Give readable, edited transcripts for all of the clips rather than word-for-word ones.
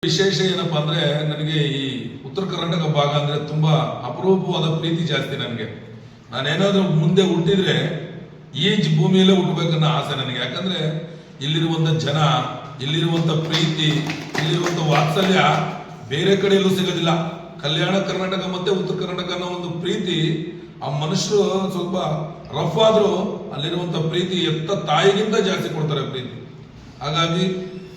ವಿಶೇಷ ಏನಪ್ಪಾ ಅಂದ್ರೆ ನನಗೆ ಈ ಉತ್ತರ ಕರ್ನಾಟಕ ಭಾಗ ಅಂದ್ರೆ ತುಂಬಾ ಅಪರೂಪವಾದ ಪ್ರೀತಿ ಜಾಸ್ತಿ ನನಗೆ. ನಾನೇನಾದ್ರೂ ಮುಂದೆ ಹುಟ್ಟಿದ್ರೆ ಈ ಭೂಮಿಯಲ್ಲೇ ಹುಟ್ಟಬೇಕನ್ನೋ ಆಸೆ ನನಗೆ. ಯಾಕಂದ್ರೆ ಇಲ್ಲಿರುವಂತ ಜನ, ಇಲ್ಲಿರುವಂತ ಪ್ರೀತಿ, ಇಲ್ಲಿರುವಂತ ವಾತ್ಸಲ್ಯ ಬೇರೆ ಕಡೆಯಲ್ಲೂ ಸಿಗೋದಿಲ್ಲ. ಕಲ್ಯಾಣ ಕರ್ನಾಟಕ ಮತ್ತೆ ಉತ್ತರ ಕರ್ನಾಟಕ ಅನ್ನೋ ಒಂದು ಪ್ರೀತಿ, ಆ ಮನುಷ್ಯರು ಸ್ವಲ್ಪ ರಫ್ ಆದ್ರೂ ಅಲ್ಲಿರುವಂತ ಪ್ರೀತಿ ಎತ್ತ ತಾಯಿಗಿಂತ ಜಾಸ್ತಿ ಕೊಡ್ತಾರೆ ಪ್ರೀತಿ. ಹಾಗಾಗಿ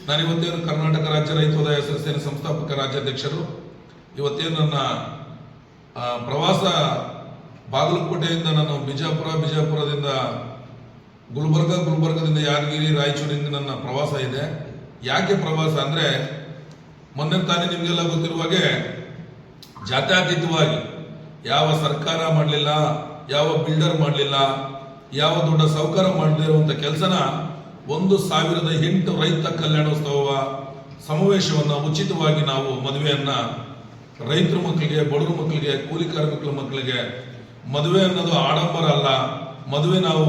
ನಾನಿವತ್ತೇನು ಕರ್ನಾಟಕ ರಾಜ್ಯ ರೈತ ಹೆಸರು ಸೇನೆ ಸಂಸ್ಥಾಪಕ ರಾಜ್ಯಾಧ್ಯಕ್ಷರು. ಇವತ್ತೇನು ನನ್ನ ಪ್ರವಾಸ ಬಾಗಲಕೋಟೆಯಿಂದ ನಾನು ಬಿಜಾಪುರದಿಂದ ಗುಲ್ಬರ್ಗದಿಂದ ಯಾದಗಿರಿ, ರಾಯಚೂರಿಂದ ನನ್ನ ಪ್ರವಾಸ ಇದೆ. ಯಾಕೆ ಪ್ರವಾಸ ಅಂದ್ರೆ ಮೊನ್ನೆ ತಾನೇ ನಿಮಗೆಲ್ಲ ಗೊತ್ತಿರುವಾಗೆ ಜಾತ್ಯತೀತವಾಗಿ ಯಾವ ಸರ್ಕಾರ ಮಾಡಲಿಲ್ಲ, ಯಾವ ಬಿಲ್ಡರ್ ಮಾಡಲಿಲ್ಲ, ಯಾವ ದೊಡ್ಡ ಸಾಹುಕಾರ ಮಾಡಲಿರುವಂತ ಕೆಲಸನ 1008 ರೈತ ಕಲ್ಯಾಣೋತ್ಸವ ಸಮಾವೇಶವನ್ನ ಉಚಿತವಾಗಿ ನಾವು ಮದುವೆಯನ್ನ ರೈತರ ಮಕ್ಕಳಿಗೆ, ಬಡವರ ಮಕ್ಕಳಿಗೆ, ಕೂಲಿ ಕಾರ್ಮಿಕರ ಮಕ್ಕಳಿಗೆ, ಮದುವೆ ಅನ್ನೋದು ಆಡಂಬರ ಅಲ್ಲ. ಮದುವೆ ನಾವು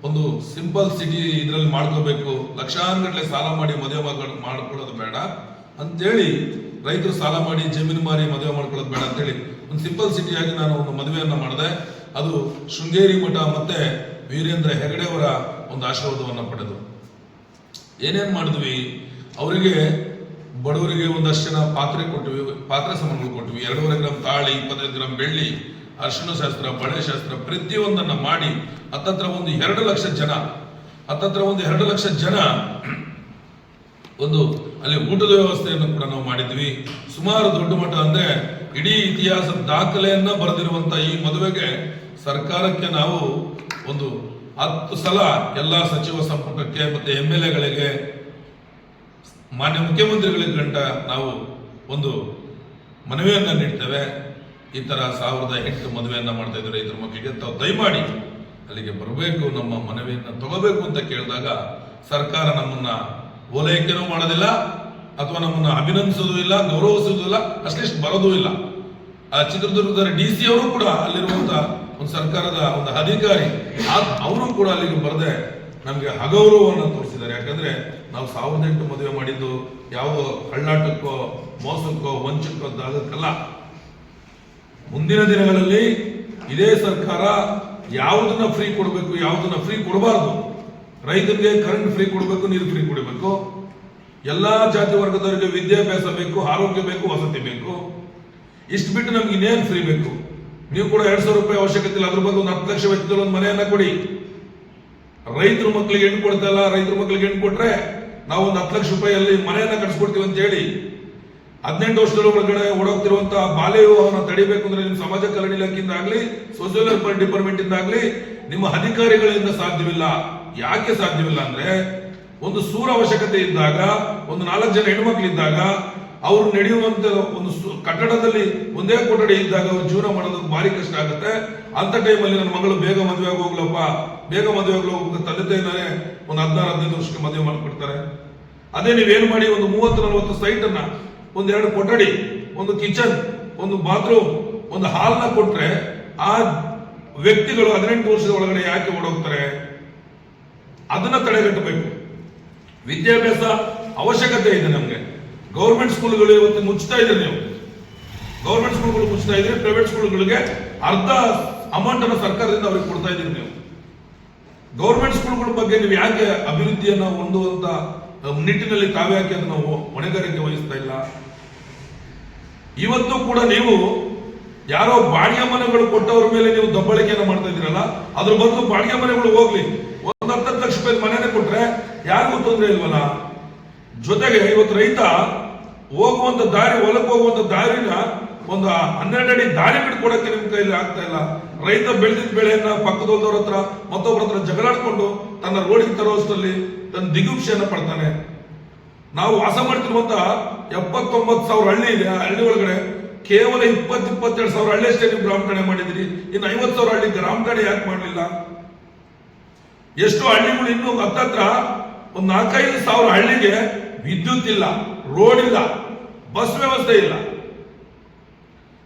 ಒಂದು ಸಿಂಪಲ್ ಸಿಟಿ ಇದರಲ್ಲಿ ಮಾಡ್ಕೋಬೇಕು. ಲಕ್ಷಾನುಗಟ್ಟಲೆ ಸಾಲ ಮಾಡಿ ಮದುವೆ ಮಾಡ್ಕೊಳ್ಳೋದು ಬೇಡ ಅಂತೇಳಿ, ರೈತರು ಸಾಲ ಮಾಡಿ ಜಮೀನು ಮಾರಿ ಮದುವೆ ಮಾಡ್ಕೊಳ್ಳೋದು ಬೇಡ ಅಂತೇಳಿ ಒಂದು ಸಿಂಪಲ್ ಸಿಟಿಯಾಗಿ ನಾನು ಒಂದು ಮದುವೆಯನ್ನ ಮಾಡಿದೆ. ಅದು ಶೃಂಗೇರಿ ಮಠ ಮತ್ತೆ ವೀರೇಂದ್ರ ಹೆಗಡೆ ಅವರ ಒಂದು ಆಶೀರ್ವಾದವನ್ನು ಪಡೆದು ಏನೇನ್ ಮಾಡಿದ್ವಿ, ಅವರಿಗೆ ಬಡವರಿಗೆ ಒಂದಷ್ಟು ಜನ ಪಾತ್ರೆ ಸಾಮಾನುಗಳು ಕೊಟ್ವಿ. 2.5 ಗ್ರಾಮ್ ತಾಳಿ, 25 ಗ್ರಾಮ್ ಬೆಳ್ಳಿ, ಅರ್ಶಿಣ ಶಾಸ್ತ್ರ, ಬಳೆ ಶಾಸ್ತ್ರ ಪ್ರತಿಯೊಂದನ್ನ ಮಾಡಿ ಹತ್ತತ್ರ ಒಂದು 2 ಲಕ್ಷ ಜನ ಒಂದು ಅಲ್ಲಿ ಊಟದ ವ್ಯವಸ್ಥೆಯನ್ನು ಕೂಡ ನಾವು ಮಾಡಿದ್ವಿ. ಸುಮಾರು ದೊಡ್ಡ ಮಠ ಅಂದ್ರೆ ಇಡೀ ಇತಿಹಾಸ ದಾಖಲೆಯನ್ನ ಬರೆದಿರುವಂತ ಈ ಮದುವೆಗೆ ಸರ್ಕಾರಕ್ಕೆ ನಾವು ಒಂದು 10 ಸಲ ಎಲ್ಲ ಸಚಿವ ಸಂಪುಟಕ್ಕೆ ಮತ್ತೆ MLAಗಳಿಗೆ, ಮಾನ್ಯ ಮುಖ್ಯಮಂತ್ರಿಗಳಿಗೆ ಗಂಟ ನಾವು ಒಂದು ಮನವಿಯನ್ನ ನೀಡ್ತೇವೆ. ಈ ತರ 1008 ಮದುವೆಯನ್ನ ಮಾಡ್ತಾ ಇದ್ದಾರೆ ರೈತರ ಮಕ್ಕಳಿಗೆ. ತಾವು ದಯಮಾಡಿ ಅಲ್ಲಿಗೆ ಬರಬೇಕು, ನಮ್ಮ ಮನವಿಯನ್ನ ತಗೋಬೇಕು ಅಂತ ಕೇಳಿದಾಗ ಸರ್ಕಾರ ನಮ್ಮನ್ನ ಓಲೈಕೆನೂ ಮಾಡೋದಿಲ್ಲ, ಅಥವಾ ನಮ್ಮನ್ನ ಅಭಿನಂದಿಸೋದು ಇಲ್ಲ, ಗೌರವಿಸೋದು ಇಲ್ಲ, ಅಷ್ಟಿಷ್ಟು ಬರೋದೂ ಇಲ್ಲ. ಆ ಚಿತ್ರದುರ್ಗದ DC ಅವರು ಕೂಡ ಅಲ್ಲಿರುವಂತ ಒಂದು ಸರ್ಕಾರದ ಒಂದು ಅಧಿಕಾರಿ, ಅವರು ಕೂಡ ಅಲ್ಲಿಗೆ ಬರದೆ ನಮ್ಗೆ ಅಗೌರವವನ್ನು ತೋರಿಸಿದ್ದಾರೆ. ಯಾಕಂದ್ರೆ ನಾವು 1008 ಮದುವೆ ಮಾಡಿದ್ದು ಯಾವುದೋ ಕಳ್ಳಾಟಕ್ಕೋ, ಮೋಸಕ್ಕೋ, ವಂಚಕ್ಕೋ ಆಗಕ್ಕಲ್ಲ. ಮುಂದಿನ ದಿನಗಳಲ್ಲಿ ಇದೇ ಸರ್ಕಾರ ಯಾವುದನ್ನ ಫ್ರೀ ಕೊಡಬೇಕು, ಯಾವುದನ್ನ ಫ್ರೀ ಕೊಡಬಾರ್ದು. ರೈತರಿಗೆ ಕರೆಂಟ್ ಫ್ರೀ ಕೊಡಬೇಕು, ನೀರು ಫ್ರೀ ಕೊಡಬೇಕು. ಎಲ್ಲಾ ಜಾತಿ ವರ್ಗದವರಿಗೆ ವಿದ್ಯಾಭ್ಯಾಸ ಬೇಕು, ಆರೋಗ್ಯ ಬೇಕು, ವಸತಿ ಬೇಕು. ಇಷ್ಟು ಬಿಟ್ಟು ನಮ್ಗೆ ಇನ್ನೇನು ಫ್ರೀ ಬೇಕು? ನೀವು ಕೂಡ 2,000 ರೂಪಾಯಿ ಅವಶ್ಯಕತೆ ಇಲ್ಲ, ಅದ್ರ ಬಗ್ಗೆ ಒಂದು 10 ಲಕ್ಷ ವೆಚ್ಚದಲ್ಲಿ ಒಂದು ಮನೆಯನ್ನ ಕೊಡಿ. ರೈತರ ಮಕ್ಕಳಿಗೆ ಹೆಣ್ಣು ಕೊಡ್ತಾ ಇಲ್ಲ, ರೈತರ ಮಕ್ಕಳಿಗೆ ಹೆಣ್ಣು ಕೊಟ್ರೆ ನಾವು ಒಂದು 10 ಲಕ್ಷ ರೂಪಾಯಿಯಲ್ಲಿ ಮನೆಯನ್ನ ಕಟ್ಸ್ಕೊಡ್ತೀವಿ ಅಂತ ಹೇಳಿ 18 ವರ್ಷದ ಒಳಗಡೆ ಓಡೋಗ್ತಿರುವಂತಹ ಬಾಲ್ಯ ವಿವಾಹವನ್ನು ತಡಿಬೇಕು ಅಂದ್ರೆ ನಿಮ್ಮ ಸಮಾಜ ಕಲ್ಯಾಣ ಇಲಾಖೆಯಿಂದ ಆಗ್ಲಿ, ಸೋಷಿಯಲ್ ವೆಲ್ಫೇರ್ ಡಿಪಾರ್ಟ್ಮೆಂಟ್ ಇಂದ ಆಗ್ಲಿ, ನಿಮ್ಮ ಅಧಿಕಾರಿಗಳಿಂದ ಸಾಧ್ಯವಿಲ್ಲ. ಯಾಕೆ ಸಾಧ್ಯವಿಲ್ಲ ಅಂದ್ರೆ, ಒಂದು ಸೂರ ಅವಶ್ಯಕತೆ ಇದ್ದಾಗ, ಒಂದು 4 ಜನ ಹೆಣ್ಮಕ್ಳಿದ್ದಾಗ, ಅವ್ರು ನಡೆಯುವಂತ ಒಂದು ಕಟ್ಟಡದಲ್ಲಿ ಒಂದೇ ಕೊಠಡಿ ಇದ್ದಾಗ ಅವ್ರು ಜೀವನ ಮಾಡೋದಕ್ಕೆ ಭಾರಿ ಕಷ್ಟ ಆಗುತ್ತೆ. ಅಂತ ಟೈಮಲ್ಲಿ ನನ್ನ ಮಗಳು ಬೇಗ ಮದುವೆ ಹೋಗ್ಲಪ್ಪ, ಬೇಗ ಮದುವೆ ಹೋಗ್ಬೇಕು, ತಂದೆ ತಾಯಿನೇ ಒಂದು 16-15 ವರ್ಷಕ್ಕೆ ಮದುವೆ ಮಾಡ್ಕೊಡ್ತಾರೆ. ಅದೇ ನೀವೇನು ಮಾಡಿ ಒಂದು 30-40 ಸೈಟ್ ಅನ್ನ, ಒಂದು 2 ಕೊಠಡಿ, ಒಂದು ಕಿಚನ್, ಒಂದು ಬಾತ್ರೂಮ್, ಒಂದು ಹಾಲ್ನ ಕೊಟ್ರೆ ಆ ವ್ಯಕ್ತಿಗಳು 18 ವರ್ಷದ ಒಳಗಡೆ ಯಾಕೆ ಓಡೋಗ್ತಾರೆ? ಅದನ್ನ ತಡೆಗಟ್ಟಬೇಕು. ವಿದ್ಯಾಭ್ಯಾಸ ಅವಶ್ಯಕತೆ ಇದೆ ನಮ್ಗೆ. ಗೌರ್ಮೆಂಟ್ ಸ್ಕೂಲ್ಗಳು ಇವತ್ತು ಮುಚ್ತಾ ಇದ್ರೆ, ನೀವು ಗೌರ್ಮೆಂಟ್ ಸ್ಕೂಲ್ಗಳು ಮುಚ್ತಾ ಇದ್ರೆ, ಪ್ರೈವೇಟ್ ಸ್ಕೂಲ್ಗಳಿಗೆ ಅರ್ಧ ಅಮೌಂಟ್ ಅನ್ನು ಸರ್ಕಾರದಿಂದ ಅವ್ರಿಗೆ ಕೊಡ್ತಾ ಇದ್ದೀರಿ. ನೀವು ಗೌರ್ಮೆಂಟ್ ಸ್ಕೂಲ್ಗಳ ಬಗ್ಗೆ ನೀವು ಯಾಕೆ ಅಭಿವೃದ್ಧಿಯನ್ನು ಹೊಂದುವಂತ ನಿಟ್ಟಿನಲ್ಲಿ ತಾವೇ ಯಾಕೆ ಅದನ್ನು ಹೊಣೆಗಾರಿಕೆ ವಹಿಸ್ತಾ ಇಲ್ಲ? ಇವತ್ತು ಕೂಡ ನೀವು ಯಾರೋ ಬಾಡಿಗೆ ಮನೆಗಳು ಕೊಟ್ಟವ್ರ ಮೇಲೆ ನೀವು ದಬ್ಬಳಿಕೆಯನ್ನು ಮಾಡ್ತಾ ಇದ್ದೀರಲ್ಲ, ಅದ್ರ ಬದಲು ಬಾಡಿಗೆ ಮನೆಗಳು ಹೋಗ್ಲಿ, ಒಂದು 10 ಲಕ್ಷ ರೂಪಾಯಿ ಮನೆನೇ ಕೊಟ್ರೆ ಯಾರಿಗೂ ತೊಂದರೆ ಇಲ್ವಲ್ಲ? ಜೊತೆಗೆ ಇವತ್ತು ರೈತ ಹೋಗುವಂತ ದಾರಿ, ಹೊಲಕ್ಕೆ ಹೋಗುವಂತ ದಾರಿನ ಒಂದು 12 ಅಡಿ ದಾರಿ ಬಿಟ್ಕೊಡಕ್ಕೆ ನಿಮ್ ಕೈಲಿ ಆಗ್ತಾ ಇಲ್ಲ. ರೈತ ಬೆಳೆದಿದ್ದ ಬೆಳೆಯನ್ನ ಪಕ್ಕದವ್ರ ಹತ್ರ ಮತ್ತೊಬ್ಬರ ಹತ್ರ ಜಗಳಾಡ್ಕೊಂಡು ತನ್ನ ರೋಡಿಗೆ ತರೋಷ್ಟರಲ್ಲಿ ತನ್ನ ದಿಗುಪ್ಸೆಯನ್ನ ಪಡ್ತಾನೆ. ನಾವು ವಾಸ ಮಾಡ್ತಿರುವಂತ 70-90 ಸಾವಿರ ಹಳ್ಳಿ ಇದೆ. ಆ ಹಳ್ಳಿ ಒಳಗಡೆ ಕೇವಲ 20-22 ಸಾವಿರ ಹಳ್ಳಿ ಅಷ್ಟೇ ನೀವು ಗ್ರಾಮಠಾಣೆ ಮಾಡಿದಿರಿ. ಇನ್ನು 50 ಸಾವಿರ ಹಳ್ಳಿ ಗ್ರಾಮಠಾಣೆ ಯಾಕೆ ಮಾಡಲಿಲ್ಲ? ಎಷ್ಟು ಹಳ್ಳಿಗಳು ಇನ್ನೂ ಹತ್ತತ್ರ ಒಂದು 4-5 ಸಾವಿರ ಹಳ್ಳಿಗೆ ವಿದ್ಯುತ್ ಇಲ್ಲ, ರೋಡ್ ಇಲ್ಲ, ಬಸ್ ವ್ಯವಸ್ಥೆ ಇಲ್ಲ,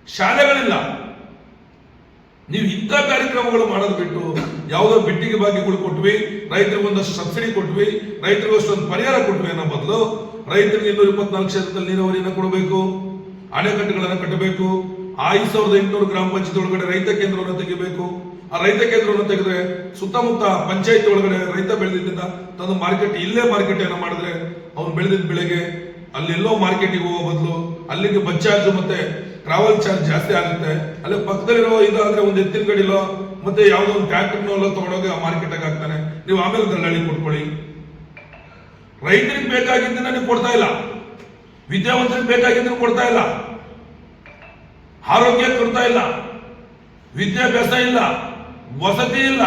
ಶಾಲೆಗಳಿಲ್ಲ. ನೀವು ಇಂಥ ಕಾರ್ಯಕ್ರಮಗಳು ಮಾಡೋದು ಬಿಟ್ಟು ಯಾವುದೋ ಬಿಟ್ಟಿಗೆ ಭಾಗ್ಯಗಳು ಕೊಟ್ವಿ, ರೈತರಿಗೆ ಒಂದಷ್ಟು ಸಬ್ಸಿಡಿ ಕೊಟ್ವಿ, ರೈತರಿಗೆ ಅಷ್ಟೊಂದು ಪರಿಹಾರ ಕೊಟ್ವಿ ಅನ್ನೋ ಬದಲು ರೈತರಿಗೆ 224 ಕ್ಷೇತ್ರದಲ್ಲಿ ನೀರಾವರಿಯನ್ನು ಕೊಡಬೇಕು, ಅಣೆಕಟ್ಟುಗಳನ್ನು ಕಟ್ಟಬೇಕು, 5800 ಗ್ರಾಮ ಪಂಚಾಯತ್ ಒಳಗಡೆ ರೈತ ಕೇಂದ್ರವನ್ನು ತೆಗಿಬೇಕು. ಆ ರೈತ ಕೇಂದ್ರವನ್ನು ತೆಗೆದ್ರೆ ಸುತ್ತಮುತ್ತ ಪಂಚಾಯತ್ ಒಳಗಡೆ ರೈತ ಬೆಳೆದಿದ್ದ ತಂದು ಮಾರ್ಕೆಟ್ ಇಲ್ಲೇ ಮಾರ್ಕೆಟ್ ಏನೋ ಮಾಡಿದ್ರೆ ಅವ್ನು ಬೆಳೆದಿದ್ದ ಬೆಳೆಗೆ ಅಲ್ಲೆಲ್ಲೋ ಮಾರ್ಕೆಟಿಗೆ ಹೋಗೋ ಬದಲು ಅಲ್ಲಿಗೆ ಬಸ್ ಚಾರ್ಜ್ ಮತ್ತೆ ಟ್ರಾವೆಲ್ ಚಾರ್ಜ್ ಜಾಸ್ತಿ ಆಗುತ್ತೆ. ಅಲ್ಲಿ ಪಕ್ಕದಲ್ಲಿರೋ ಇದಾದ್ರೆ ಒಂದು ಎತ್ತಿನ ಗಡಿಲೋ ಮತ್ತೆ ಯಾವುದೋ ಒಂದು ಟ್ರ್ಯಾಕ್ಟರ್ನೋ ತಗೊಂಡೋಗಿ ಆ ಮಾರ್ಕೆಟ್ಗೆ ಹಾಕ್ತಾನೆ. ನೀವು ಆಮೇಲೆ ದಲ್ಲಾಳಿ ಕೊಟ್ಕೊಳ್ಳಿ. ರೈತರಿಗೆ ಬೇಕಾಗಿದ್ದನ್ನ ನೀವು ಕೊಡ್ತಾ ಇಲ್ಲ, ವಿದ್ಯಾವಂತರಿಗೆ ಬೇಕಾಗಿದ್ದನ್ನು ಕೊಡ್ತಾ ಇಲ್ಲ, ಆರೋಗ್ಯ ಕೊಡ್ತಾ ಇಲ್ಲ, ವಿದ್ಯಾಭ್ಯಾಸ ಇಲ್ಲ, ವಸತಿ ಇಲ್ಲ.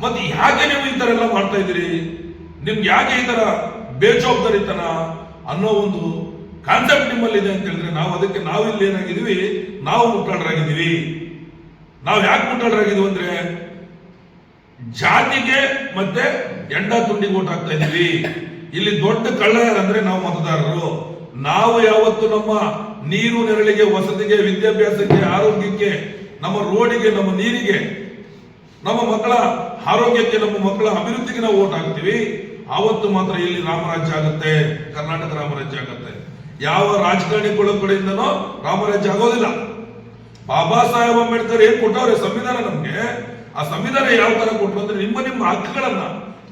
ಮತ್ತೆ ಯಾಕೆ ನೀವು ಈ ತರ ಎಲ್ಲ ಮಾಡ್ತಾ ಇದ್ದೀರಿ? ನಿಮ್ಗೆ ಯಾಕೆ ಈ ತರ ಬೇಜವಾಬ್ದಾರಿತನ ಅನ್ನೋ ಒಂದು ಕಾನ್ಸೆಪ್ಟ್ ನಿಮ್ಮಲ್ಲಿ ಇದೆ ಅಂತ ಹೇಳಿದ್ರೆ ನಾವು ಇಲ್ಲಿ ಏನಾಗಿದ್ದೀವಿ, ನಾವು ಮುಟ್ಟಾಳರಾಗಿದ್ದೀವಿ. ನಾವು ಯಾಕೆ ಮುಟ್ಟಾಳರಾಗಿದ್ದೀವಿ ಅಂದ್ರೆ ಜಾತಿಗೆ ಮತ್ತೆ ಎಂಡ ತುಂಡಿಗೆ ಓಟ್ ಹಾಕ್ತಾ ಇದ್ದೀವಿ. ಇಲ್ಲಿ ದೊಡ್ಡ ಕಳ್ಳ ಯಾರಂದ್ರೆ ನಾವು ಮತದಾರರು. ನಾವು ಯಾವತ್ತು ನಮ್ಮ ನೀರು ನೆರಳಿಗೆ, ವಸತಿಗೆ, ವಿದ್ಯಾಭ್ಯಾಸಕ್ಕೆ, ಆರೋಗ್ಯಕ್ಕೆ, ನಮ್ಮ ರೋಡಿಗೆ, ನಮ್ಮ ನೀರಿಗೆ, ನಮ್ಮ ಮಕ್ಕಳ ಆರೋಗ್ಯಕ್ಕೆ, ನಮ್ಮ ಮಕ್ಕಳ ಅಭಿವೃದ್ಧಿಗೆ ನಾವು ಓಟ್ ಹಾಕ್ತೀವಿ. ಆವತ್ತು ಮಾತ್ರ ಇಲ್ಲಿ ರಾಮರಾಜ್ಯ ಆಗುತ್ತೆ, ಕರ್ನಾಟಕ ರಾಮರಾಜ್ಯ ಆಗುತ್ತೆ. ಯಾವ ರಾಜಕಾರಣಿಗಳ ಕಡೆಯಿಂದನೋ ರಾಮರಾಜ್ಯ ಆಗೋದಿಲ್ಲ. ಬಾಬಾ ಸಾಹೇಬ್ ಅಂಬೇಡ್ಕರ್ ಏನ್ ಕೊಟ್ಟವ್ರೆ ಸಂವಿಧಾನ ನಮ್ಗೆ, ಆ ಸಂವಿಧಾನ ಯಾವ ತರ ಕೊಟ್ಟರು ಅಂದ್ರೆ ನಿಮ್ಮ ಹಕ್ಕುಗಳನ್ನ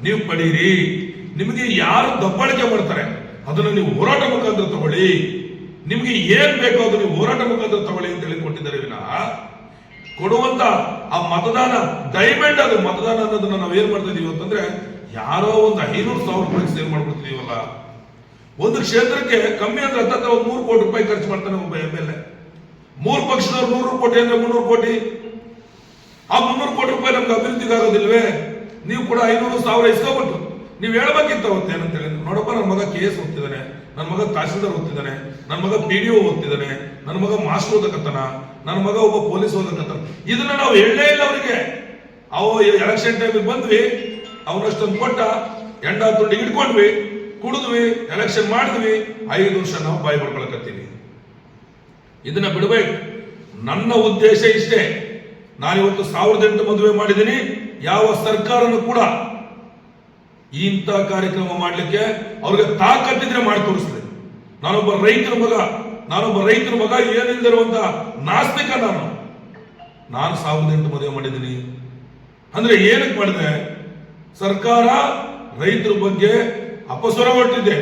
ನೀವು ಪಡೀರಿ. ನಿಮಗೆ ಯಾರು ದಬ್ಬಾಳಿಕೆ ಮಾಡ್ತಾರೆ ಅದನ್ನು ನೀವು ಹೋರಾಟ ಮುಖಾಂತರ ತಗೊಳ್ಳಿ. ನಿಮ್ಗೆ ಏನ್ ಬೇಕೋ ಅದು ನೀವು ಹೋರಾಟ ಮುಖಾಂತರ ತಗೊಳ್ಳಿ ಅಂತ ಹೇಳಿ ಕೊಟ್ಟಿದ್ದಾರೆ ವಿನಃ ಕೊಡುವಂತ ಆ ಮತದಾನ ಡೈಮಂಡ್, ಅದು ಮತದಾನ ಅನ್ನೋದನ್ನ ನಾವು ಏನ್ ಮಾಡ್ತಾ ಇದೀವಿ ಅಂತಂದ್ರೆ ಯಾರೋ ಒಂದು 500,000 ರೂಪಾಯಿ ಸೇವ್ ಮಾಡ್ಬಿಡ್ತಿದೀವಲ್ಲ. ಒಂದು ಕ್ಷೇತ್ರಕ್ಕೆ ಕಮ್ಮಿ ಅಂದ್ರೆ 3 ಕೋಟಿ ರೂಪಾಯಿ ಖರ್ಚು ಮಾಡ್ತಾನೆ ಒಬ್ಬ MLA. 3 ಪಕ್ಷದವ್ರು 100 ಕೋಟಿ ಅಂದ್ರೆ 300 ಕೋಟಿ. ಆ 300 ಕೋಟಿ ರೂಪಾಯಿ ನಮ್ಗೆ ಅಭಿವೃದ್ಧಿಗೆ ಆಗೋದಿಲ್ವೇ? ನೀವು ಕೂಡ 500,000 ಇಸ್ಕೊಬಿಟ್ಟು ನೀವು ಹೇಳ್ಬೇಕಿತ್ತು ಅವತ್ತೇನಂತೇಳಿ, ನೋಡಪ್ಪ ನನ್ನ ಮಗ KS ಓದ್ತಿದ್ದಾನೆ, ನನ್ನ ಮಗ ತಹಸೀಲ್ದಾರ್ ಓದ್ತಿದ್ದಾನೆ, ನನ್ನ ಮಗ PDO ಓದ್ತಿದ್ದಾನೆ, ನನ್ನ ಮಗ ಮಾಸ್ಟರ್ ಓದಕತ್ತಾನ, ನನ್ನ ಮಗ ಒಬ್ಬ ಪೊಲೀಸ್ ಓದಕತ್ತಾನ. ಇದನ್ನ ನಾವು ಹೇಳಲೇ ಇಲ್ಲ ಅವರಿಗೆ. ಅವು ಎಲೆಕ್ಷನ್ ಟೈಮಿಗೆ ಬಂದ್ವಿ, ಅವನಷ್ಟೊಂದು ಕೊಟ್ಟ ಎಂಡ ತುಂಡಿಗೆ ಇಟ್ಕೊಂಡ್ವಿ, ಕುಡಿದ್ವಿ, ಎಲೆಕ್ಷನ್ ಮಾಡಿದ್ವಿ, 5 ವರ್ಷ ನಾವು ಬಾಯಿ ಪಡ್ಕೊಳಕತ್ತೀವಿ. ಇದನ್ನ ಬಿಡಬೇಕು. ನನ್ನ ಉದ್ದೇಶ ಇಷ್ಟೇ. ನಾನಿವತ್ತು 1008 ಮದುವೆ ಮಾಡಿದ್ದೀನಿ. ಯಾವ ಸರ್ಕಾರನು ಕೂಡ ಇಂಥ ಕಾರ್ಯಕ್ರಮ ಮಾಡ್ಲಿಕ್ಕೆ ಅವ್ರಿಗೆ ತಾಕತ್ತಿದ್ರೆ ಮಾಡಿ ತೋರಿಸ್ಲಿ. ನಾನೊಬ್ಬ ರೈತರ ಮಗ ಏನಿಲ್ದಿರುವಂತ ನಾಸ್ತಿಕ. ನಾನು 1008 ಮದುವೆ ಮಾಡಿದ್ದೀನಿ ಅಂದ್ರೆ ಏನಕ್ಕೆ ಮಾಡಿದೆ? ಸರ್ಕಾರ ರೈತರ ಬಗ್ಗೆ ಅಪಸ್ವರ ಹೊರಟಿದೆ,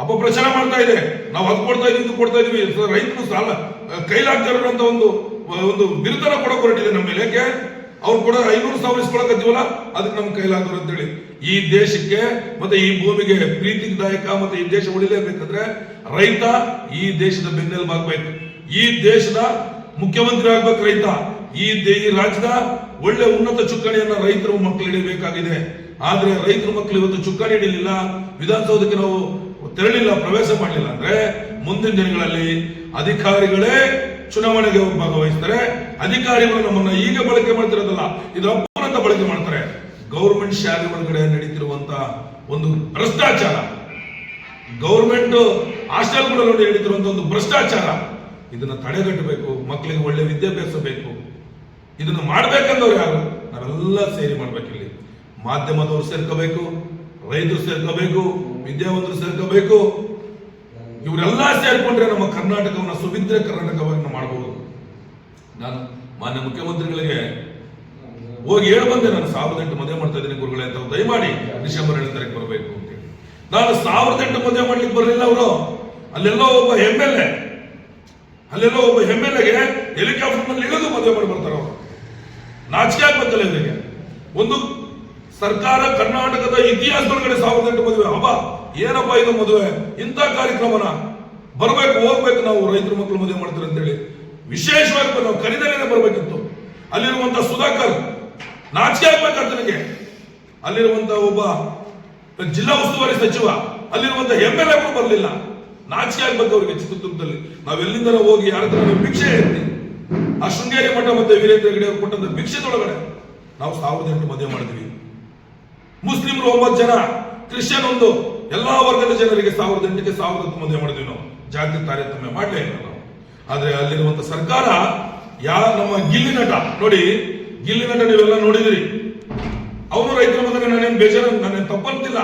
ಅಪಪ್ರಚಾರ ಮಾಡ್ತಾ ಇದೆ. ನಾವು ಅದು ಕೊಡ್ತಾ ಇದೀವಿ, ಇದು ಕೊಡ್ತಾ ಇದೀವಿ. ರೈತರು ಸಾಲ ಕೈಲಾಗ್ತಾ ಇರುವಂತ ಒಂದು ಬಿರುದನ ಕೊಡಕ್ ಹೊರಟಿದೆ ನಮ್ಮ ಮೇಲೆ. ಯಾಕೆ ಅವ್ರು ಕೂಡ 500,000 ಇಸ್ಕೊಳಕತ್ತೀವಲ್ಲ, ಅದಕ್ಕೆ ನಮ್ ಕೈಲಾದ್ರು ಅಂತೇಳಿ. ಈ ದೇಶಕ್ಕೆ ಮತ್ತೆ ಈ ಭೂಮಿಗೆ ಪ್ರೀತಿದಾಯಕ ಮತ್ತೆ ಈ ದೇಶ ಉಳಿಲೇಬೇಕಂದ್ರೆ ರೈತ ಈ ದೇಶದ ಬೆನ್ನೆಲುಬಾಗಬೇಕು. ಈ ದೇಶದ ಮುಖ್ಯಮಂತ್ರಿ ಆಗ್ಬೇಕು ರೈತ. ಈ ರಾಜ್ಯದ ಒಳ್ಳೆ ಉನ್ನತ ಚುಕ್ಕಾಣಿಯನ್ನ ರೈತರ ಮಕ್ಕಳು ಹಿಡಿಯಬೇಕಾಗಿದೆ. ಆದ್ರೆ ರೈತರ ಮಕ್ಕಳು ಇವತ್ತು ಚುಕ್ಕಾಣಿ ಹಿಡಿಲಿಲ್ಲ, ವಿಧಾನಸೌಧಕ್ಕೆ ನಾವು ತೆರಳಿಲ್ಲ, ಪ್ರವೇಶ ಮಾಡಲಿಲ್ಲ ಅಂದ್ರೆ ಮುಂದಿನ ದಿನಗಳಲ್ಲಿ ಅಧಿಕಾರಿಗಳೇ ಚುನಾವಣೆಗೆ ಭಾಗವಹಿಸ್ತಾರೆ. ಅಧಿಕಾರಿಗಳು ನಮ್ಮನ್ನ ಈಗ ಬಳಕೆ ಮಾಡ್ತಿರೋದಲ್ಲ, ಇದು ಅಪ್ಪನಂತ ಬಳಕೆ ಮಾಡ್ತಾರೆ. ಗೌರ್ಮೆಂಟ್ ಶಾಲೆ ಒಳಗಡೆ ನಡೀತಿರುವಂತ ಒಂದು ಭ್ರಷ್ಟಾಚಾರ, ಗೌರ್ಮೆಂಟ್ ಹಾಸ್ಟೆಲ್ಗಳಲ್ಲಿ ನಡೀತಿರುವಂತ ಒಂದು ಭ್ರಷ್ಟಾಚಾರ, ಇದನ್ನ ತಡೆಗಟ್ಟಬೇಕು. ಮಕ್ಕಳಿಗೆ ಒಳ್ಳೆ ವಿದ್ಯಾಭ್ಯಾಸ ಬೇಕು. ಇದನ್ನ ಮಾಡ್ಬೇಕಂದವ್ರು ಯಾರು? ನಾವೆಲ್ಲ ಸೇರಿ ಮಾಡ್ಬೇಕಿಲ್ಲಿ. ಮಾಧ್ಯಮದವರು ಸೇರ್ಕೋಬೇಕು, ರೈತರು ಸೇರ್ಕೋಬೇಕು, ವಿದ್ಯಾವಂತರು ಸೇರ್ಕೋಬೇಕು. ಇವರೆಲ್ಲ ಸೇರ್ಕೊಂಡ್ರೆ ನಮ್ಮ ಕರ್ನಾಟಕವನ್ನು ಸುಭದ್ರ ಕರ್ನಾಟಕವನ್ನು ಮಾಡಬಹುದು. ನಾನು ಮಾನ್ಯ ಮುಖ್ಯಮಂತ್ರಿಗಳಿಗೆ ಹೋಗಿ ಹೇಳಿ ಬಂದೆ, ನಾನು 1008 ಮದುವೆ ಮಾಡ್ತಾ ಇದ್ದೀನಿ ಗುರುಗಳೇ ಅಂತ. ದಯಮಾಡಿ ಡಿಸೆಂಬರ್ 7 ತಾರೀಕು ಬರಬೇಕು ಅಂತೇಳಿ. ನಾನು 1008 ಮದುವೆ ಮಾಡ್ಲಿಕ್ಕೆ ಬರಲಿಲ್ಲ. ಅವರು ಅಲ್ಲೆಲ್ಲೋ ಒಬ್ಬ MLAಗೆ ಹೆಲಿಕಾಪ್ಟರ್ ನಲ್ಲಿ ಇಳಿದು ಮದುವೆ ಮಾಡಿ ಬರ್ತಾರೆ. ಅವರು ನಾಚಿಕೆ ಆಗ್ಬೇಕಲ್ಲ ಇವರಿಗೆ. ಒಂದು ಸರ್ಕಾರ ಕರ್ನಾಟಕದ ಇತಿಹಾಸದೊಳಗಡೆ 1008 ಮದುವೆ. ಹಬ್ಬ ಏನಪ್ಪ ಇದು ಮದುವೆ? ಇಂಥ ಕಾರ್ಯಕ್ರಮನ ಬರ್ಬೇಕು, ಹೋಗ್ಬೇಕು. ನಾವು ರೈತರ ಮಕ್ಕಳು ಮದುವೆ ಮಾಡ್ತಾರೆ ಅಂತೇಳಿ ವಿಶೇಷವಾಗಿ ನಾವು ಕರಿದಲ್ಲೇ ಬರ್ಬೇಕಿತ್ತು. ಅಲ್ಲಿರುವಂತ ಸುಧಾಕರ್ ನಾಚಿಕೆ ಆಗ್ಬೇಕಾದ ನನಗೆ. ಅಲ್ಲಿರುವಂತ ಒಬ್ಬ ಜಿಲ್ಲಾ ಉಸ್ತುವಾರಿ ಸಚಿವ, ಅಲ್ಲಿರುವಂತ MLA ಬರಲಿಲ್ಲ. ನಾಚಿಕೆ ಆಗ್ಬೇಕು ಅವರಿಗೆ. ಚಿತ್ರದುರ್ಗದಲ್ಲಿ ನಾವೆಲ್ಲಿಂದ ಹೋಗಿ ಯಾರ ಹತ್ರ ಭಿಕ್ಷೆ ಎತ್ತಿ ಆ ಶೃಂಗೇರಿ ಮಠ ಮತ್ತೆ ವೀರೇಂದ್ರ ಹೆಗಡೆ ಅವರು ಕೊಟ್ಟಂತ ಭಿಕ್ಷೆದೊಳಗಡೆ ನಾವು 1008 ಮದುವೆ ಮಾಡಿದ್ವಿ. ಮುಸ್ಲಿಮರು 9 ಜನ, ಕ್ರಿಶ್ಚಿಯನ್ ಒಂದು, ಎಲ್ಲಾ ವರ್ಗದ ಜನರಿಗೆ 1008ಕ್ಕೆ 1010 ಮದುವೆ ಮಾಡಿದ್ವಿ ನಾವು. ಜಾತಿ ತಾರತಮ್ಯ ಮಾಡಲೇ ಇಲ್ಲ ನಾವು. ಆದ್ರೆ ಅಲ್ಲಿರುವಂತ ಸರ್ಕಾರ ನಮ್ಮ ಗಿಲ್ಲಿ ನಟ ನೋಡಿ, ಗಿಲ್ಲಿ ನಟ ನೀವೆಲ್ಲ ನೋಡಿದಿರಿ. ಅವನು ರೈತರ ಮಗನ ನಾನೇನು ಬೇಜಾರು, ನಾನೇನು ತಪ್ಪಂತಿಲ್ಲ.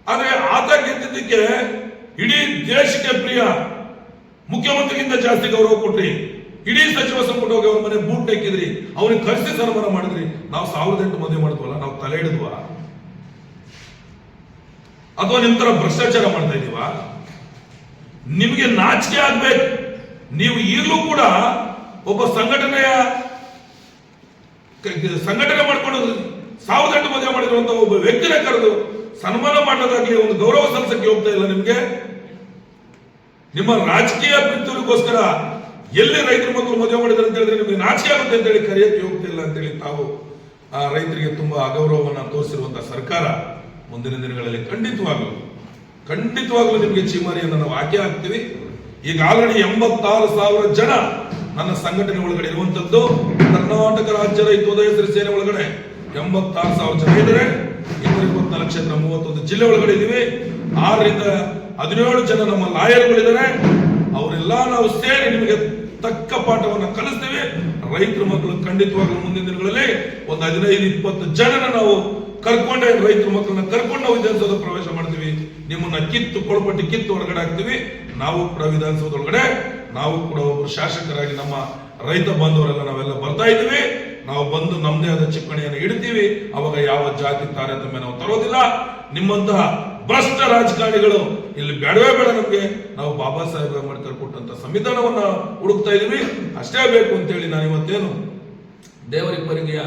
ಆದ್ರೆ ಆತ ಗೆದ್ದಿದ್ದಕ್ಕೆ ಇಡೀ ದೇಶಕ್ಕೆ ಪ್ರಿಯ ಮುಖ್ಯಮಂತ್ರಿಗಿಂತ ಜಾಸ್ತಿ ಗೌರವ ಕೊಟ್ರಿ. ಇಡೀ ಸಚಿವ ಸಂಪುಟ ಹೋಗಿ ಅವ್ರ ಮನೆ ಬೂಟ್ ಹಾಕಿದ್ರಿ, ಅವ್ರಿಗೆ ಕಳಿಸಿ ಸನ್ಮಾನ ಮಾಡಿದ್ರಿ. ನಾವು 1008 ಮದುವೆ ಮಾಡಿದ್ವಲ್ಲ, ನಾವು ತಲೆ ಹಿಡಿದ್ವಾ ಅಥವಾ ನಿಮ್ ತರ ಭ್ರಷ್ಟಾಚಾರ ಮಾಡ್ತಾ ಇದೀವಾ? ನಿಮಗೆ ನಾಚಿಕೆ ಆಗ್ಬೇಕು. ನೀವು ಈಗಲೂ ಕೂಡ ಒಬ್ಬ ಸಂಘಟನೆ ಮಾಡ್ಕೊಂಡು 1008 ಮದುವೆ ಮಾಡಿರುವಂತ ಒಬ್ಬ ವ್ಯಕ್ತಿನ ಕರೆದು ಸನ್ಮಾನ ಮಾಡೋದಾಗ್ಲಿ, ಒಂದು ಗೌರವ ಸಲ್ಲಿಸಕ್ಕೆ ಹೋಗ್ತಾ ಇಲ್ಲ ನಿಮ್ಗೆ. ನಿಮ್ಮ ರಾಜಕೀಯ ಪ್ರೀತಿಗೋಸ್ಕರ ಎಲ್ಲಿ ರೈತರ ಮಕ್ಕಳು ಮದುವೆ ಮಾಡಿದ್ರೆ ಅಂತ ಹೇಳಿದ್ರೆ ನಿಮಗೆ ನಾಚಿಕೆ ಆಗುತ್ತೆ ಅಂತ ಹೇಳಿ ಕರೆಯಕ್ಕೆ ಹೋಗ್ತಿಲ್ಲ ಅಂತ ಹೇಳಿ ತಾವು ಆ ರೈತರಿಗೆ ತುಂಬಾ ಅಗೌರವವನ್ನು ತೋರಿಸಿರುವಂತಹ ಸರ್ಕಾರ ಮುಂದಿನ ದಿನಗಳಲ್ಲಿ ಖಂಡಿತವಾಗ್ಲೂ ನಿಮಗೆ ಚೀಮಾರಿಯನ್ನು ನಾವು ಹಾಕೇ ಹಾಕ್ತೀವಿ. ಈಗ ಆಲ್ರೆಡಿ 86,000 ಜನ ನನ್ನ ಸಂಘಟನೆ ಒಳಗಡೆ ಇರುವಂತದ್ದು. ಕರ್ನಾಟಕ ರಾಜ್ಯ ರೈತೋದಯ ಸೇನೆ ಒಳಗಡೆ 86,000 ಜನ ಇದ್ದಾರೆ. 224 ಕ್ಷೇತ್ರ 31 ಜಿಲ್ಲೆ ಒಳಗಡೆ ಇದೀವಿ. 6 ರಿಂದ 17 ಜನ ನಮ್ಮ ಲಾಯರ್ಗಳಿದ್ದಾರೆ. ಅವರೆಲ್ಲ ನಾವು ಸೇರಿ ನಿಮಗೆ ತಕ್ಕ ಪಾಠವನ್ನು ಕಲಿಸ್ತೀವಿ. ರೈತರ ಮಕ್ಕಳು ಖಂಡಿತವಾಗ್ಲೂ ಮುಂದಿನ ದಿನಗಳಲ್ಲಿ ಒಂದು 15-20 ಜನನ ನಾವು ಕರ್ಕೊಂಡೆ ರೈತರ ಮಕ್ಕಳನ್ನ ಕರ್ಕೊಂಡು ನಾವು ವಿಧಾನಸೌಧ ಪ್ರವೇಶ ಮಾಡ್ತೀವಿ. ನಿಮ್ಮನ್ನ ಕಿತ್ತು ಹೊರಗಡೆ ಹಾಕ್ತೀವಿ. ನಾವು ಕೂಡ ವಿಧಾನಸೌಧದೊಳಗಡೆ ನಾವು ಕೂಡ ಒಬ್ಬರು ಶಾಸಕರಾಗಿ ನಮ್ಮ ರೈತ ಬಾಂಧವರೆಲ್ಲ ನಾವೆಲ್ಲ ಬರ್ತಾ ಇದ್ದೀವಿ. ನಾವು ಬಂದು ನಮ್ಮದೇ ಆದ ಚಿಕ್ಕಣಿಯನ್ನು ಇಡ್ತೀವಿ. ಅವಾಗ ಯಾವ ಜಾತಿ ತಾರತಮ್ಯ ನಾವು ತರೋದಿಲ್ಲ. ನಿಮ್ಮಂತಹ ಭ್ರಷ್ಟ ರಾಜಕಾರಣಿಗಳು ಇಲ್ಲಿ ಬೇಡವೇ ಬೇಡ. ನಮ್ಗೆ ನಾವು ಬಾಬಾ ಸಾಹೇಬ್ ಅಂಬೇಡ್ಕರ್ ಕೊಟ್ಟಂತ ಸಂವಿಧಾನವನ್ನ ಹುಡುಕ್ತಾ ಇದೀವಿ. ಅಷ್ಟೇ ಬೇಕು ಅಂತೇಳಿ ನಾನು ಇವತ್ತೇನು ದೇವರಿಪ್ಪರಿಗೆಯ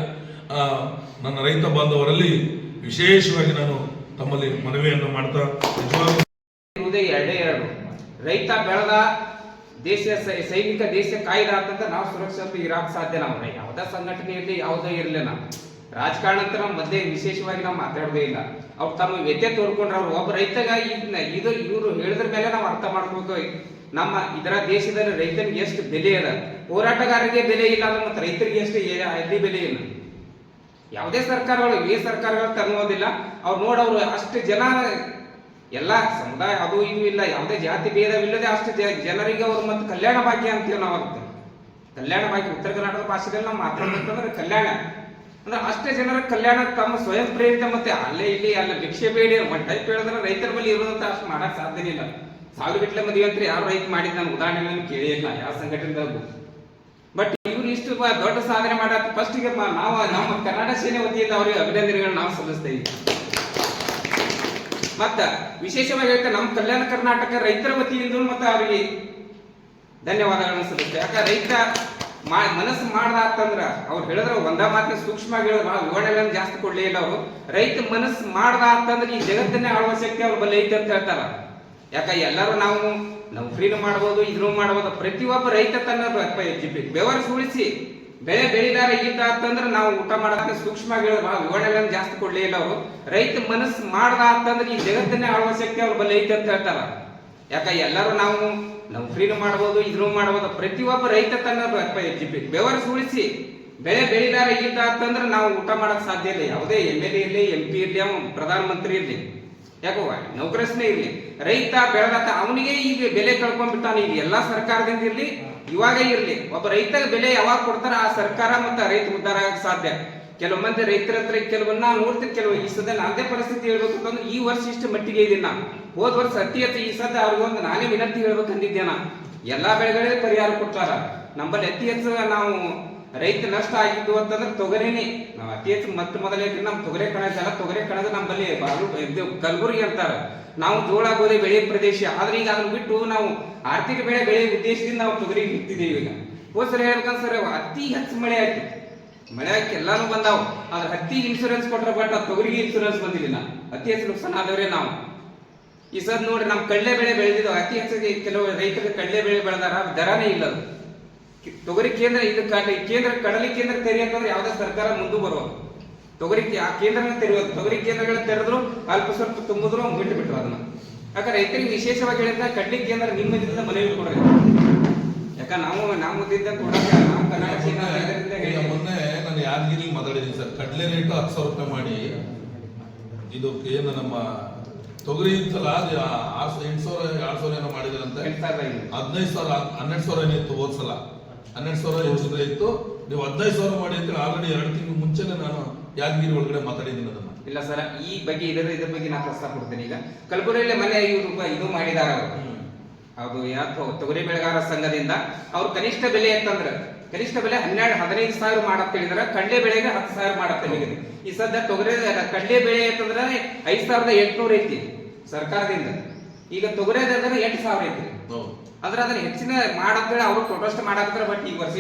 ನನ್ನ ರೈತ ಬಾಂಧವರಲ್ಲಿ ವಿಶೇಷವಾಗಿ ನಾನು ತಮ್ಮಲ್ಲಿ ಮನವಿಯನ್ನು ಮಾಡ್ತಾ ಎರಡೇ ಎರಡು ರೈತ ಬೆಳೆದ ದೇಶ ಸೈನಿಕ ದೇಶ ಕಾಯ್ದ ಅಂತಂದ್ರೆ ನಾವು ಸುರಕ್ಷಿತ ಇರಾಕ್ ಸಾಧ್ಯ. ನಾವು ಯಾವುದೇ ಸಂಘಟನೆಯಲ್ಲಿ ಯಾವುದೇ ಇರಲಿ, ನಾವು ರಾಜಕಾರಣ ಅಂತ ನಮ್ಮ ಮಧ್ಯೆ ವಿಶೇಷವಾಗಿ ನಾವು ಮಾತಾಡೋದೇ ಇಲ್ಲ. ಅವ್ರು ತಮ್ಮ ವ್ಯತ್ಯೆ ತೋರ್ಕೊಂಡ್ರೆ ಅವ್ರು ಒಬ್ಬ ರೈತಗ ಇವರು ಹೇಳಿದ್ರ ಮೇಲೆ ನಾವು ಅರ್ಥ ಮಾಡ್ಕೋಬೇಕು. ನಮ್ಮ ಇದರ ದೇಶದಲ್ಲಿ ರೈತನಿಗೆ ಎಷ್ಟು ಬೆಲೆ ಅದ, ಹೋರಾಟಗಾರರಿಗೆ ಬೆಲೆ ಇಲ್ಲ ಅಂದ್ರೆ ಮತ್ತೆ ರೈತರಿಗೆ ಎಷ್ಟು ಅಲ್ಲಿ ಬೆಲೆ ಇಲ್ಲ. ಯಾವುದೇ ಸರ್ಕಾರಗಳು ಈ ಸರ್ಕಾರಗಳು ತನ್ನೋದಿಲ್ಲ. ಅವ್ರು ನೋಡವ್ರು ಅಷ್ಟು ಜನ ಎಲ್ಲ ಸಮುದಾಯ ಅದು ಇದು ಇಲ್ಲ, ಯಾವುದೇ ಜಾತಿ ಭೇದವಿಲ್ಲದೆ ಅಷ್ಟು ಜನರಿಗೆ ಅವ್ರು ಮತ್ತೆ ಕಲ್ಯಾಣ ಭಾಗ್ಯ ಅಂತೀವಿ ನಾವು. ಅದಕ್ಕೆ ಕಲ್ಯಾಣ ಭಾಗ್ಯ ಉತ್ತರ ಕರ್ನಾಟಕ ಭಾಷೆದಲ್ಲಿ ನಾವು ಮಾತಾಡ್ಬೇಕಂದ್ರೆ ಕಲ್ಯಾಣ ಅಂದ್ರೆ ಅಷ್ಟೇ ಜನರ ಕಲ್ಯಾಣ ತಮ್ಮ ಸ್ವಯಂ ಪ್ರೇರಿತ ಮತ್ತೆ ಅಲ್ಲೇ ಇಲ್ಲಿ ಅಲ್ಲ ಭಿಕ್ಷೆ ಬೇಡಿ ಟೈಪ್ ಹೇಳಿದ್ರೆ ರೈತರ ಬಳಿ ಇರೋದಂತ ಅಷ್ಟು ಮಾಡಕ್ ಸಾಧ್ಯನೇ ಇಲ್ಲ. ಸಾವಿರಗಟ್ಟಲೆ ಮದುವೆ ಅಂತ ಯಾರು ರೈತ ಮಾಡಿದ್ ನಾನು ಉದಾಹರಣೆಗಳನ್ನು ಕೇಳಿಲ್ಲ ಯಾವ ಸಂಘಟನೆದಾಗು. ಬಟ್ ಇವ್ರು ಇಷ್ಟು ದೊಡ್ಡ ಸಾಧನೆ ಮಾಡಕ್ ಫಸ್ಟ್ಗೆ ನಾವು ನಮ್ಮ ಕರ್ನಾಟಕ ಸೇನೆ ವತಿಯಿಂದ ಅವರಿಗೆ ಅಭಿನಂದನೆಗಳನ್ನ ನಾವು ಸಲ್ಲಿಸ್ತಾ ಇದ್ದೀವಿ. ಮತ್ತ ವಿಶೇಷವಾಗಿ ಹೇಳ್ತಾ ನಮ್ಮ ಕಲ್ಯಾಣ ಕರ್ನಾಟಕ ರೈತರ ವತಿಯಿಂದ ಮತ್ತೆ ಅವರಿಗೆ ಧನ್ಯವಾದಗಳನ್ನ ಸಲ್ಲಿಸ್ತೇವೆ. ಯಾಕಂದ್ರೆ ರೈತ ಮನಸ್ಸು ಮಾಡ್ದ ಅಂತಂದ್ರ ಅವ್ರು ಹೇಳಿದ್ರೆ ಒಂದ ಮಾತಿನ ಸೂಕ್ಷ್ಮವಾಗಿ ಹೇಳಿದ್ರೆ ವಿವರಣೆಗಳನ್ನು ಜಾಸ್ತಿ ಕೊಡ್ಲೇ ಇಲ್ಲ. ಅವರು ರೈತ ಮನಸ್ಸು ಮಾಡ್ದ ಅಂತಂದ್ರೆ ಈ ಜಗತ್ತನ್ನೇ ಆಳುವ ಶಕ್ತಿ ಅವ್ರ ಬಲ್ಲಿ ಐತೆ ಅಂತ ಹೇಳ್ತಾರ. ಯಾಕ ಎಲ್ಲರೂ ನಾವು ನೌಕರಿನೂ ಮಾಡ್ಬೋದು, ಇದನ್ನು ಮಾಡ್ಬೋದು. ಪ್ರತಿಯೊಬ್ಬ ರೈತ ತನ್ನ ಬೆವರು ಸುಳಿಸಿ ಬೆಳೆ ಬೆಳಿದಾರ ಇದ್ದ ಅಂತಂದ್ರೆ ನಾವು ಊಟ ಮಾಡೋದಕ್ಕೆ ಸೂಕ್ಷ್ಮವಾಗಿ ಹೇಳಿದ್ರೆ ವಿವರಣೆಗಳನ್ನು ಜಾಸ್ತಿ ಕೊಡ್ಲೇ ಇಲ್ಲ. ಅವರು ರೈತ ಮನಸ್ಸು ಮಾಡ್ದ ಅಂತಂದ್ರೆ ಈ ಜಗತ್ತನ್ನೇ ಆಳುವ ಶಕ್ತಿ ಅವ್ರ ಬಲ್ಲಿ ಐತೆ ಅಂತ ಹೇಳ್ತಾರ. ಯಾಕ ಎಲ್ಲರೂ ನಾವು ನೌಕರಿನೂ ಮಾಡ್ಬೋದು, ಇದನ್ನು ಮಾಡ್ಬೋದು. ಪ್ರತಿಯೊಬ್ಬ ರೈತ ತನ್ನ ಬೆವರು ಸುಳಿಸಿ ಬೆಳೆ ಬೆಳಿದಾರ ಇದ್ದ ಅಂತಂದ್ರೆ ನಾವು ಊಟ ಮಾಡಕ್ ಸಾಧ್ಯ ಇಲ್ಲ. ಯಾವುದೇ MLA ಇರ್ಲಿ, MP ಇರ್ಲಿ, ಪ್ರಧಾನ ಮಂತ್ರಿ ಇರ್ಲಿ, ಯಾಕೋ ನೌಕರಸ್ನೇ ಇರ್ಲಿ, ರೈತ ಬೆಳೆದಾತ ಅವನಿಗೆ ಈಗ ಬೆಲೆ ಕಳ್ಕೊಂಡ್ಬಿಟ್ಟಾನ. ಈಗ ಎಲ್ಲಾ ಸರ್ಕಾರದಿಂದ ಇರ್ಲಿ ಇವಾಗ ಇರ್ಲಿ ಒಬ್ಬ ರೈತ ಬೆಲೆ ಯಾವಾಗ ಕೊಡ್ತಾರ ಆ ಸರ್ಕಾರ ಮತ್ತೆ ರೈತ ಉದ್ಧಾರ ಆಗಕ್ ಸಾಧ್ಯ. ಕೆಲವು ಮಂದಿ ರೈತರ ಹತ್ರ ಕೆಲವನ್ನ ನೋಡ್ತಿರ್, ಕೆಲವು ಈ ಸದ ಅದೇ ಪರಿಸ್ಥಿತಿ ಹೇಳ್ಬೇಕು ಅಂತಂದ್ರೆ ಈ ವರ್ಷ ಇಷ್ಟು ಮಟ್ಟಿಗೆ ಇದೀನಿ ನಾನು. ಹೋದ್ ವರ್ಷ ಅತಿ ಹೆಚ್ಚು ಈ ಸದ ಅವ್ರಿಗೆ ಒಂದು ನಾನೇ ವಿನಂತಿ ಹೇಳ್ಬೇಕು ಅಂದಿದ್ದೇನ. ಎಲ್ಲಾ ಬೆಳೆಗಳೇ ಪರಿಹಾರ ಕೊಡ್ತಾರ. ನಮ್ಮಲ್ಲಿ ಅತಿ ಹೆಚ್ಚು ನಾವು ರೈತ ನಷ್ಟ ಆಗಿದ್ದು ಅಂತಂದ್ರೆ ತೊಗರಿನೇ. ನಾವು ಅತಿ ಹೆಚ್ಚು ಮೊದಲೇ ನಮ್ ತೊಗರೆ ಕಣದಲ್ಲ, ತೊಗರೆ ಕಣದ ನಮ್ಮಲ್ಲಿ ಕಲಬುರಗಿ ಅಂತಾರ. ನಾವು ಜೋಳ ಗೋಧಿ ಬೆಳೆ ಪ್ರದೇಶ ಆದ್ರೆ ಈಗ ಅದನ್ನ ಬಿಟ್ಟು ನಾವು ಆರ್ಥಿಕ ಬೆಳೆ ಉದ್ದೇಶದಿಂದ ನಾವು ತೊಗರಿ ಬಿತ್ತಿದ್ದೀವಿ. ಈಗ ಹೋದ್ ಸರಿ ಹೇಳ್ಬೇಕಂದ್ರೆ ಸರ್ ಅತಿ ಹೆಚ್ಚು ಮಳೆ ಆಯ್ತು, ಮಳೆ ಹಾಕಿ ಎಲ್ಲಾನು ಬಂದಾವ್. ಆದ್ರೆ ಹತ್ತಿ ಇನ್ಶೂರೆನ್ಸ್ ಕೊಟ್ರ ಬಟ್ ತೊಗರಿಗೆ ಇನ್ಶೂರೆನ್ಸ್ ಬಂದಿಲ್ಲ. ಅತಿ ಹೆಚ್ಚು ನುಕ್ಸಾನ ಆದವ್ರೆ ನಾವು. ಈ ಸದ್ ನೋಡ್ರಿ ನಮ್ ಕಡಲೆ ಬೆಳೆ ಬೆಳೆದಿದ್ದು ಅತಿ ಹೆಚ್ಚಾಗಿ ಕೆಲವು ರೈತರಿಗೆ ಕಡಲೆ ಬೆಳೆ ಬೆಳೆದಾರ, ದರನೇ ಇಲ್ಲ. ತೊಗರಿ ಕೇಂದ್ರ ಇದು ಕೇಂದ್ರ ಕಡಲಿ ಕೇಂದ್ರ ತೆರಿ ಅಂತಂದ್ರೆ ಯಾವ್ದೇ ಸರ್ಕಾರ ಮುಂದೆ ಬರುವ ತೊಗರಿ ಆ ಕೇಂದ್ರ ತೆರೆಯೋದು. ತೊಗರಿ ಕೇಂದ್ರಗಳ ತೆರೆದ್ರು ಅಲ್ಪ ಸ್ವಲ್ಪ ತುಂಬಿದ್ರು ಬಿಟ್ಟು ಅದನ್ನ. ಯಾಕಂದ್ರೆ ರೈತರಿಗೆ ವಿಶೇಷವಾಗಿ ಹೇಳಿದ್ರೆ ಕಡ್ಲಿ ಕೇಂದ್ರ ನಿಮ್ಮದಿಂದ ಮನವಿ ಕೊಡ್ರಿ. ಯಾಕ ನಾವು ಕೊಡಕ್ಕೆ ನಾವು ಕರ್ನಾಟಕ ಮೊನ್ನೆ ನಾನು ಯಾದಗಿರಿ ಮಾತಾಡಿದ್ದೀನಿ ಸರ್. ಕಡ್ಲೆ ರೇಟ್ 10,000 ರೂಪಾಯಿ ಮಾಡಿ ಇದು ಏನು ನಮ್ಮ ತೊಗರಿ ಇತ್ತಲ್ಲ ಅದು 8,000 2,000 ಏನೋ ಮಾಡಿದ್ರಂತೆ. 15,000 12,000 ಏನಿತ್ತು ಹೋದ್ಸಲ, 12,000 ಹೆಚ್ಚಿದ್ರೆ ಇತ್ತು. ನೀವು 15,000 ಮಾಡಿ ಅಂತ ಆಲ್ರೆಡಿ 2 ತಿಂಗಳು ಮುಂಚೆನೆ ನಾನು ಯಾದಗಿರಿ ಒಳಗಡೆ ಮಾತಾಡಿದ್ದೀನಿ ಅದನ್ನ. ಇಲ್ಲ ಸರ್, ಈ ಬಗ್ಗೆ ಇದ್ರ ಬಗ್ಗೆ ನಾನು ಪ್ರಸ್ತಾಪ ಕೊಡ್ತೇನೆ. ಈಗ ಕಲಬುರಗಿಯಲ್ಲಿ ಮನೆ ಇವರು ಇದು ಮಾಡಿದಾರ ಅವರು, ಅದು ಯಾಕೋ ತೊಗರಿ ಬೆಳೆಗಾರ ಸಂಘದಿಂದ ಅವ್ರು ಕನಿಷ್ಠ ಬೆಲೆ ಅಂತಂದ್ರ ಕನಿಷ್ಠ ಬೆಲೆ 12-15 ಸಾವಿರ ಮಾಡತ್ ಹೇಳಿದ್ರ, ಕಡ್ಲೆ ಬೆಳೆಗೆ 10 ಸಾವಿರ ಮಾಡತ್ ಹೇಳಿದ್ರಿ. ಈ ಸದ್ಯ ತೊಗರಿ ಕಡ್ಲೆ ಬೆಳೆ ಅಂತಂದ್ರ 5,800 ಐತಿ ಸರ್ಕಾರದಿಂದ, ಈಗ ತೊಗರಿ ಅಂದ್ರೆ 8,000 ಐತಿ. ಹೌದು. ಅದ್ರ ಅದನ್ನ ಹೆಚ್ಚಿನ ಮಾಡತ್ತೇಳಿ ಅವರು ಪ್ರೊಟೆಸ್ಟ್ ಮಾಡಾಕತ್ತಾರ. ಬಟ್ ಈ ವರ್ಷ